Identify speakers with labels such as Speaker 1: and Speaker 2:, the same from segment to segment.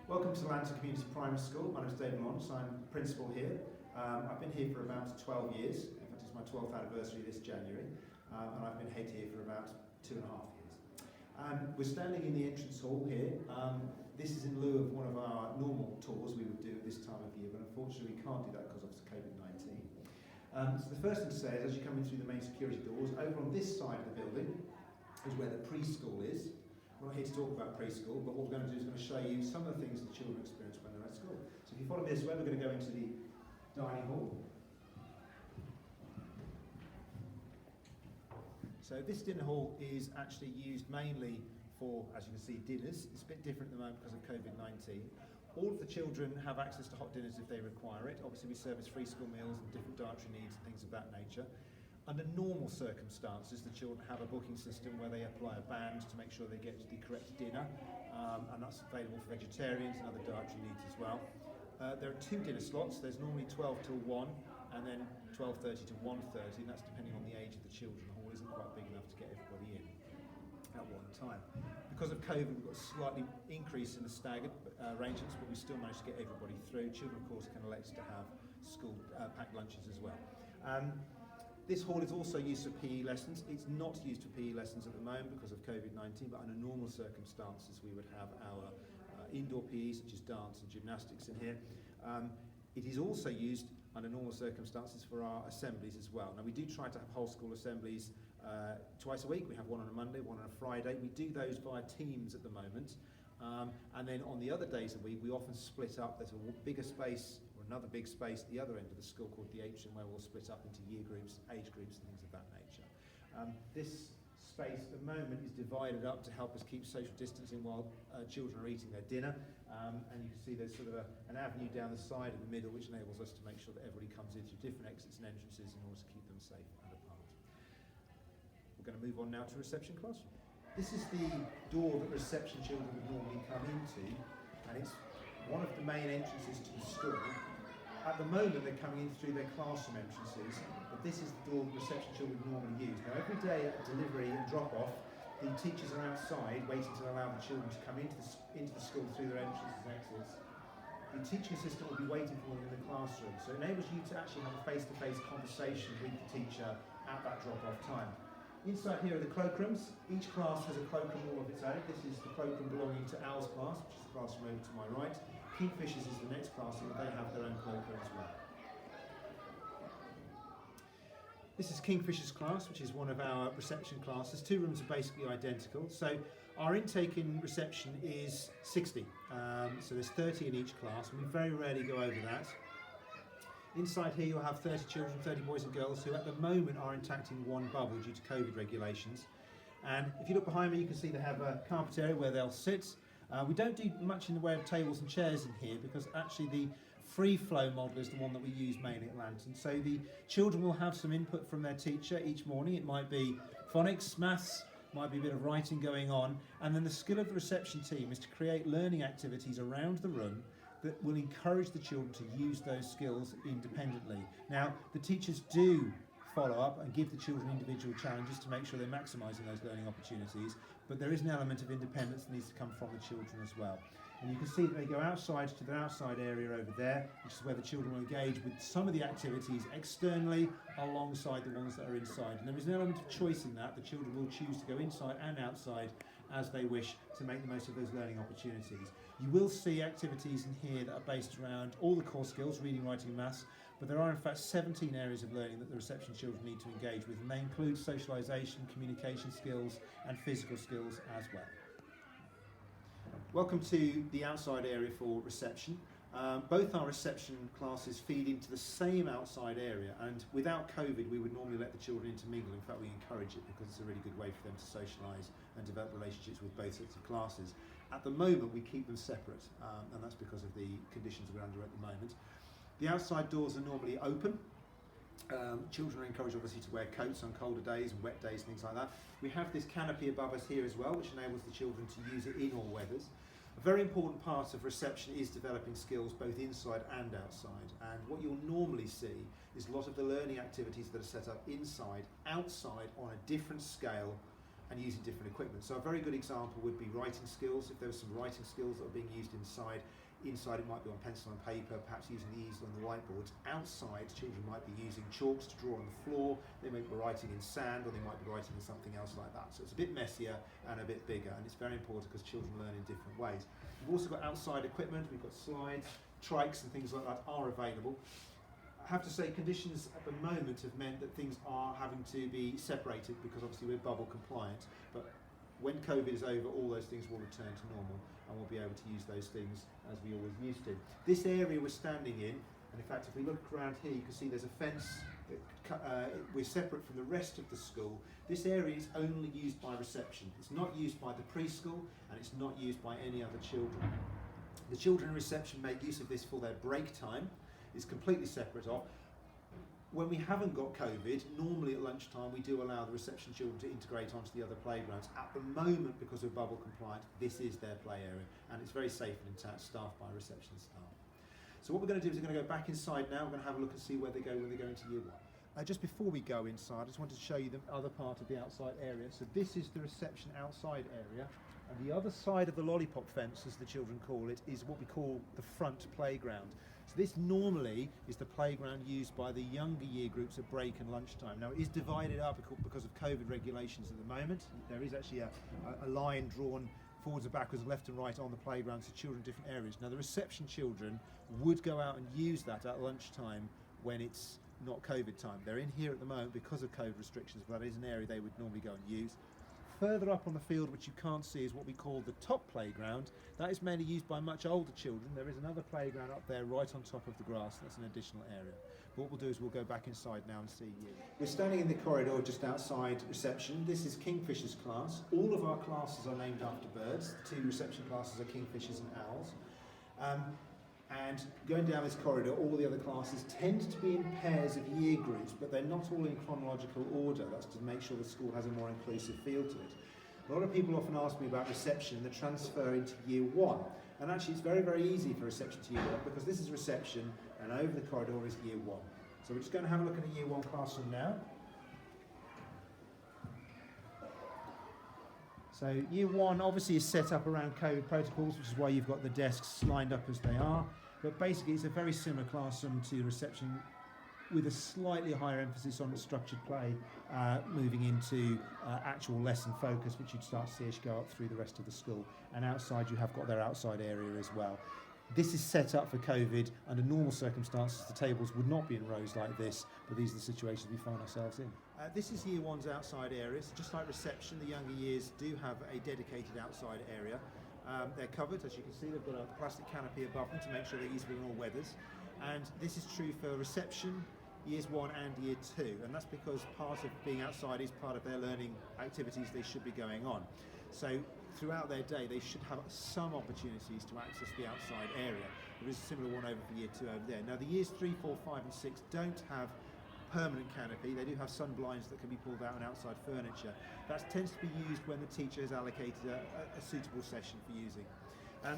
Speaker 1: Welcome to Lantern Community Primary School. My name is David Lawrence. I'm principal here. I've been here for about 12 years. In fact, it's my 12th anniversary this January, and I've been head here for about 2.5 years. We're standing in the entrance hall here. This is in lieu of one of our normal tours we would do at this time of year, but unfortunately we can't do that because of COVID-19. So the first thing to say is, as you come in through the main security doors, over on this side of the building is where the preschool is. We're not here to talk about preschool, but what we're going to do is going to show you some of the things that children experience when they're at school. So if you follow me this way, we're going to go into the dining hall. So this dinner hall is actually used mainly for, as you can see, dinners. It's a bit different at the moment because of COVID-19. All of the children have access to hot dinners if they require it. Obviously we service free school meals and different dietary needs and things of that nature. Under normal circumstances, the children have a booking system where they apply a band to make sure they get the correct dinner, and that's available for vegetarians and other dietary needs as well. There are 2 dinner slots. There's normally 12 till 1 and then 12:30 to 1:30, and that's depending on the age of the children. The hall isn't quite big enough to get everybody in at one time. Because of COVID, we've got a slightly increase in the staggered arrangements, but we still manage to get everybody through. Children, of course, can elect to have school packed lunches as well. This hall is also used for PE lessons. It's not used for PE lessons at the moment because of COVID-19, but under normal circumstances we would have our indoor PE, such as dance and gymnastics in here. It is also used under normal circumstances for our assemblies as well. Now we do try to have whole school assemblies twice a week. We have one on a Monday, one on a Friday. We do those via Teams at the moment. And then on the other days of the week, we often split up. There's a bigger space, or another big space at the other end of the school called the atrium, where we'll split up into year groups, age groups, and things of that nature. This space at the moment is divided up to help us keep social distancing while children are eating their dinner. And you can see there's sort of an avenue down the side in the middle, which enables us to make sure that everybody comes in through different exits and entrances in order to keep them safe and apart. We're going to move on now to reception classroom. This is the door that reception children would normally come into, and it's one of the main entrances to the school. At the moment they're coming in through their classroom entrances, but this is the door that reception children would normally use. Now every day at delivery and drop-off, the teachers are outside waiting to allow the children to come into the school through their entrances and exits. The teaching assistant will be waiting for them in the classroom, so it enables you to actually have a face-to-face conversation with the teacher at that drop-off time. Inside here are the cloakrooms. Each class has a cloakroom all of its own. This is the cloakroom belonging to Al's class, which is the classroom over to my right. Kingfishers is the next class, and they have their own cloakroom as well. This is Kingfisher's class, which is one of our reception classes. 2 rooms are basically identical. So our intake in reception is 60. So there's 30 in each class, and we very rarely go over that. Inside here you'll have 30 children, 30 boys and girls who at the moment are intact in one bubble due to COVID regulations. And if you look behind me you can see they have a carpet area where they'll sit. We don't do much in the way of tables and chairs in here because actually the free flow model is the one that we use mainly at Lantern. So the children will have some input from their teacher each morning. It might be phonics, maths, might be a bit of writing going on, and then the skill of the reception team is to create learning activities around the room that will encourage the children to use those skills independently. Now, the teachers do follow up and give the children individual challenges to make sure they're maximising those learning opportunities, but there is an element of independence that needs to come from the children as well. And you can see that they go outside to their outside area over there, which is where the children will engage with some of the activities externally alongside the ones that are inside. And there is an element of choice in that. The children will choose to go inside and outside as they wish to make the most of those learning opportunities. You will see activities in here that are based around all the core skills, reading, writing, maths, but there are in fact 17 areas of learning that the reception children need to engage with, and they include socialisation, communication skills and physical skills as well. Welcome to the outside area for reception. Both our reception classes feed into the same outside area, and without COVID we would normally let the children intermingle. In fact we encourage it because it's a really good way for them to socialise and develop relationships with both sets of classes. At the moment we keep them separate, and that's because of the conditions we're under at the moment. The outside doors are normally open. Children are encouraged obviously to wear coats on colder days and wet days, things like that. We have this canopy above us here as well, which enables the children to use it in all weathers. A very important part of reception is developing skills both inside and outside, and what you'll normally see is a lot of the learning activities that are set up inside, outside on a different scale and using different equipment. So a very good example would be writing skills. If there were some writing skills that are being used inside it might be on pencil and paper, perhaps using the easel and the whiteboards. Outside, children might be using chalks to draw on the floor, they might be writing in sand, or they might be writing in something else like that. So it's a bit messier and a bit bigger, and it's very important because children learn in different ways. We've also got outside equipment, we've got slides, trikes and things like that are available. I have to say conditions at the moment have meant that things are having to be separated because obviously we're bubble compliant, but when COVID is over, all those things will return to normal and we'll be able to use those things as we always used to. This area we're standing in, and in fact if we look around here you can see there's a fence, we're separate from the rest of the school. This area is only used by reception. It's not used by the preschool and it's not used by any other children. The children in reception make use of this for their break time. It's completely separate off. When we haven't got COVID, normally at lunchtime we do allow the reception children to integrate onto the other playgrounds. At the moment, because we're bubble compliant, this is their play area and it's very safe and intact, staffed by reception staff. So what we're going to do is we're going to go back inside now. We're going to have a look and see where they go when they go into year one. Just before we go inside, I just wanted to show you the other part of the outside area. So this is the reception outside area, and the other side of the lollipop fence, as the children call it, is what we call the front playground. So this normally is the playground used by the younger year groups at break and lunchtime. Now it is divided up because of COVID regulations at the moment. There is actually a line drawn forwards and backwards, left and right on the playground, so children in different areas. Now the reception children would go out and use that at lunchtime when it's not COVID time. They're in here at the moment because of COVID restrictions, but that is an area they would normally go and use. Further up on the field, which you can't see, is what we call the top playground. That is mainly used by much older children. There is another playground up there right on top of the grass. That's an additional area. But what we'll do is we'll go back inside now and see you. We're standing in the corridor just outside reception. This is Kingfisher's class. All of our classes are named after birds. The two reception classes are Kingfishers and Owls. And going down this corridor, all the other classes tend to be in pairs of year groups, but they're not all in chronological order. That's to make sure the school has a more inclusive feel to it. A lot of people often ask me about reception and the transfer into year one. And actually it's very, very easy for reception to year one because this is reception and over the corridor is year one. So we're just going to have a look at a year one classroom now. So year one obviously is set up around COVID protocols, which is why you've got the desks lined up as they are. But basically it's a very similar classroom to reception with a slightly higher emphasis on structured play, moving into actual lesson focus, which you'd start to see as you go up through the rest of the school. And outside you have got their outside area as well. This is set up for COVID. Under normal circumstances, the tables would not be in rows like this, but these are the situations we find ourselves in. This is year one's outside area. So just like reception, the younger years do have a dedicated outside area. They're covered, as you can see, they've got a plastic canopy above them to make sure they're usable in all weathers. And this is true for reception, years one and year two. And that's because part of being outside is part of their learning activities they should be going on. So throughout their day, they should have some opportunities to access the outside area. There is a similar one over for year two over there. Now the years 3, 4, 5 and 6 don't have permanent canopy. They do have sun blinds that can be pulled out and outside furniture. That tends to be used when the teacher has allocated a suitable session for using.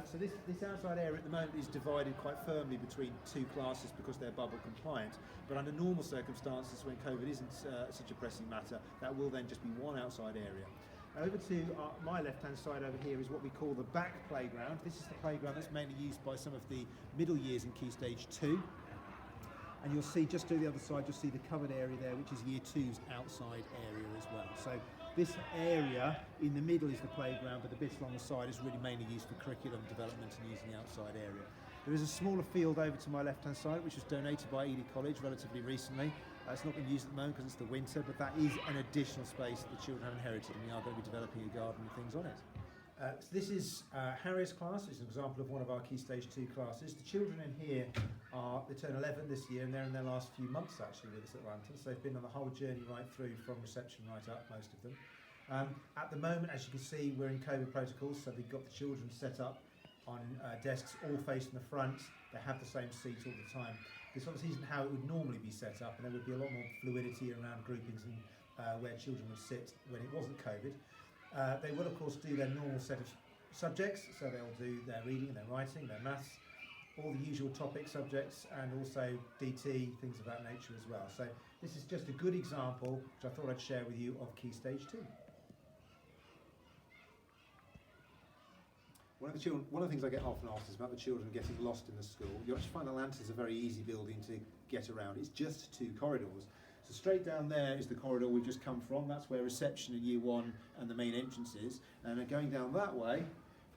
Speaker 1: So this outside area at the moment is divided quite firmly between two classes because they're bubble compliant. But under normal circumstances, when COVID isn't such a pressing matter, that will then just be one outside area. Over to my left-hand side over here is what we call the back playground. This is the playground that's mainly used by some of the middle years in Key Stage 2. And you'll see just to the other side, you'll see the covered area there, which is year two's outside area as well. So this area in the middle is the playground, but the bits along the side is really mainly used for curriculum development and using the outside area. There is a smaller field over to my left-hand side, which was donated by Ely College relatively recently. It's not been used at the moment because it's the winter, but that is an additional space that the children have inherited, and we are going to be developing a garden and things on it. So this is Harriet's class. It's an example of one of our Key Stage 2 classes. The children in here they turn 11 this year, and they're in their last few months actually with us at Lantern. So they've been on the whole journey right through from reception right up, most of them. At the moment, as you can see, we're in COVID protocols, so we've got the children set up on desks all facing the front. They have the same seats all the time. This obviously isn't how it would normally be set up, and there would be a lot more fluidity around groupings and where children would sit when it wasn't COVID. They will of course do their normal set of subjects, so they'll do their reading, their writing, their maths, all the usual topic subjects, and also DT, things of that nature as well. So this is just a good example, which I thought I'd share with you, of Key Stage 2. One of the things I get often asked is about the children getting lost in the school. You actually find that Lantern's a very easy building to get around. It's just 2 corridors. So straight down there is the corridor we've just come from. That's where reception in Year 1 and the main entrance is. And then going down that way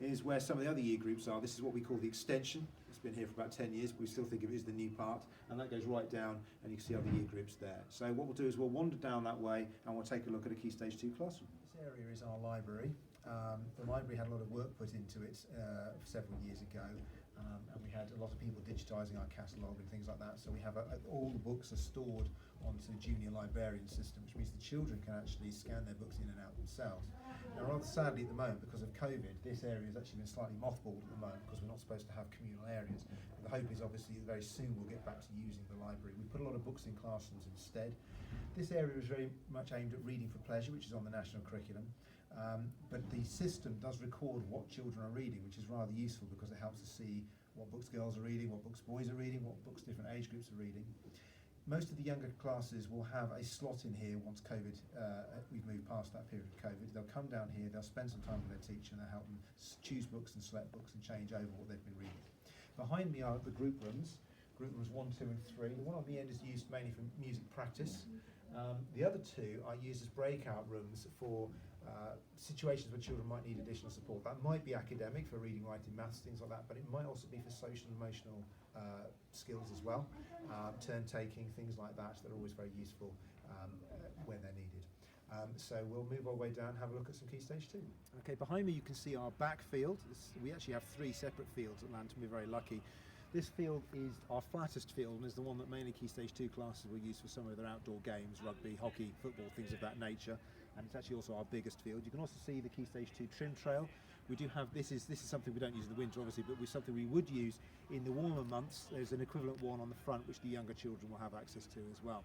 Speaker 1: is where some of the other year groups are. This is what we call the extension. It's been here for about 10 years, but we still think of it as the new part. And that goes right down, and you can see other year groups there. So what we'll do is we'll wander down that way, and we'll take a look at a Key Stage 2 classroom. This area is our library. The library had a lot of work put into it several years ago, and we had a lot of people digitising our catalogue and things like that. So we have all the books are stored onto the junior librarian system, which means the children can actually scan their books in and out themselves. Now, rather sadly at the moment, because of COVID, this area has actually been slightly mothballed at the moment because we're not supposed to have communal areas. But the hope is obviously that very soon we'll get back to using the library. We put a lot of books in classrooms instead. This area is very much aimed at reading for pleasure, which is on the national curriculum. But the system does record what children are reading, which is rather useful because it helps us see what books girls are reading, what books boys are reading, what books different age groups are reading. Most of the younger classes will have a slot in here once COVID, we've moved past that period of COVID. They'll come down here, they'll spend some time with their teacher, and they'll help them choose books and select books and change over what they've been reading. Behind me are the group rooms 1, 2 and 3. The one on the end is used mainly for music practice. The other 2 are used as breakout rooms for situations where children might need additional support. That might be academic for reading, writing, maths, things like that, but it might also be for social and emotional skills as well, turn taking, things like that. They're always very useful when they're needed. So we'll move our way down and have a look at some Key Stage 2. Okay, behind me you can see our back field. We actually have 3 separate fields at Lantern. We're very lucky. This field is our flattest field and is the one that mainly Key Stage 2 classes will use for some of their outdoor games, rugby, hockey, football, things of that nature. And it's actually also our biggest field. You can also see the Key Stage 2 trim trail. We do have, this is something we don't use in the winter obviously, but something we would use in the warmer months. There's an equivalent one on the front which the younger children will have access to as well.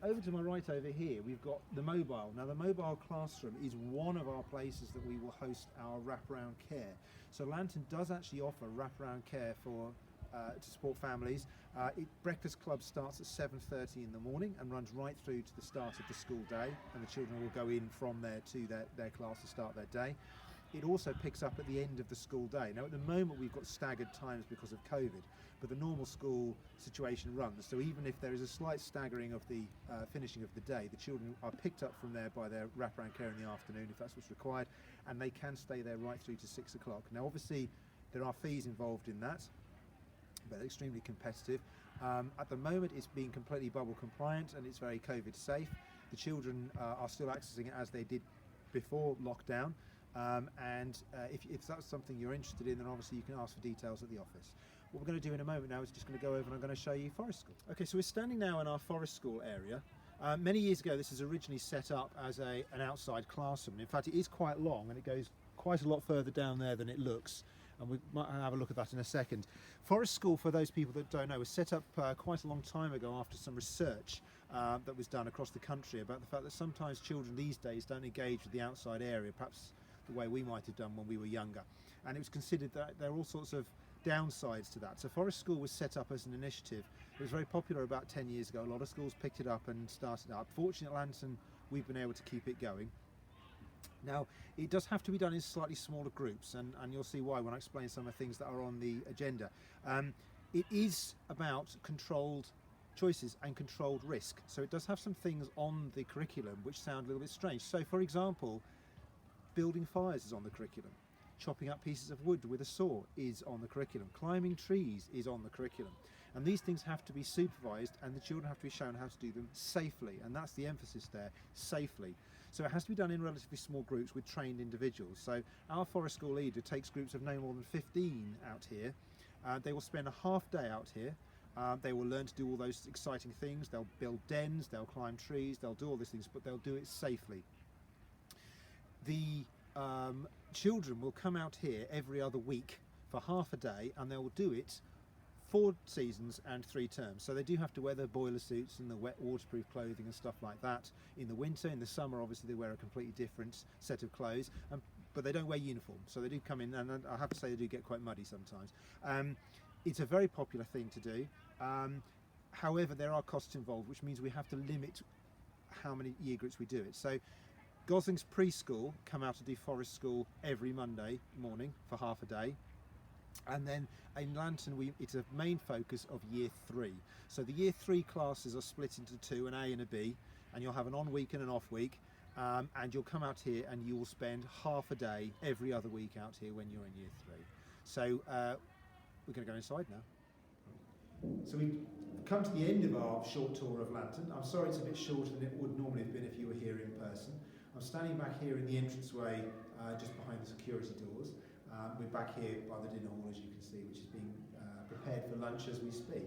Speaker 1: Over to my right over here we've got the mobile. Now the mobile classroom is one of our places that we will host our wraparound care. So Lantern does actually offer wraparound care for to support families. Breakfast Club starts at 7:30 in the morning and runs right through to the start of the school day, and the children will go in from there to their class to start their day. It also picks up at the end of the school day. Now at the moment we've got staggered times because of COVID, but the normal school situation runs, so even if there is a slight staggering of the finishing of the day, the children are picked up from there by their wraparound care in the afternoon if that's what's required, and they can stay there right through to 6 o'clock. Now obviously there are fees involved in that, but extremely competitive. At the moment it's being completely bubble compliant and it's very COVID safe. The children are still accessing it as they did before lockdown, and if that's something you're interested in, then obviously you can ask for details at the office. What we're going to do in a moment now is just going to go over and I'm going to show you Forest School. Okay, so we're standing now in our Forest School area. Many years ago this was originally set up as an outside classroom. In fact it is quite long and it goes quite a lot further down there than it looks, and we might have a look at that in a second. Forest School, for those people that don't know, was set up quite a long time ago after some research that was done across the country about the fact that sometimes children these days don't engage with the outside area, perhaps the way we might have done when we were younger. And it was considered that there are all sorts of downsides to that. So Forest School was set up as an initiative. It was very popular about 10 years ago. A lot of schools picked it up and started up. Fortunately at Lantern we've been able to keep it going. Now, it does have to be done in slightly smaller groups, and you'll see why when I explain some of the things that are on the agenda. It is about controlled choices and controlled risk. So it does have some things on the curriculum which sound a little bit strange. So for example, building fires is on the curriculum. Chopping up pieces of wood with a saw is on the curriculum. Climbing trees is on the curriculum. And these things have to be supervised and the children have to be shown how to do them safely. And that's the emphasis there, safely. So it has to be done in relatively small groups with trained individuals. So our Forest School leader takes groups of no more than 15 out here. They will spend a half day out here. They will learn to do all those exciting things. They'll build dens, they'll climb trees, they'll do all these things, but they'll do it safely. The children will come out here every other week for half a day, and they will do it 4 seasons and 3 terms. So they do have to wear their boiler suits and the wet waterproof clothing and stuff like that in the winter. In the summer obviously they wear a completely different set of clothes, but they don't wear uniform, so they do come in, and I have to say they do get quite muddy sometimes. It's a very popular thing to do. However, there are costs involved, which means we have to limit how many year groups we do it. So Gosling's preschool come out to do Forest School every Monday morning for half a day. And then in Lantern, it's a main focus of Year 3. So the Year 3 classes are split into two, an A and a B, and you'll have an on week and an off week. And you'll come out here and you will spend half a day every other week out here when you're in Year 3. So we're going to go inside now. So we've come to the end of our short tour of Lantern. I'm sorry it's a bit shorter than it would normally have been if you were here in person. I'm standing back here in the entranceway just behind the security doors. We're back here by the dinner hall, as you can see, which is being prepared for lunch as we speak.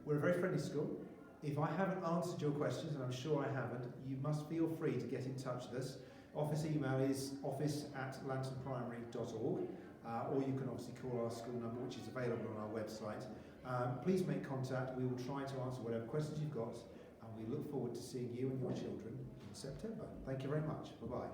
Speaker 1: We're a very friendly school. If I haven't answered your questions, and I'm sure I haven't, you must feel free to get in touch with us. Office email is office@lanternprimary.org, or you can obviously call our school number, which is available on our website. Please make contact. We will try to answer whatever questions you've got, and we look forward to seeing you and your children in September. Thank you very much. Bye-bye.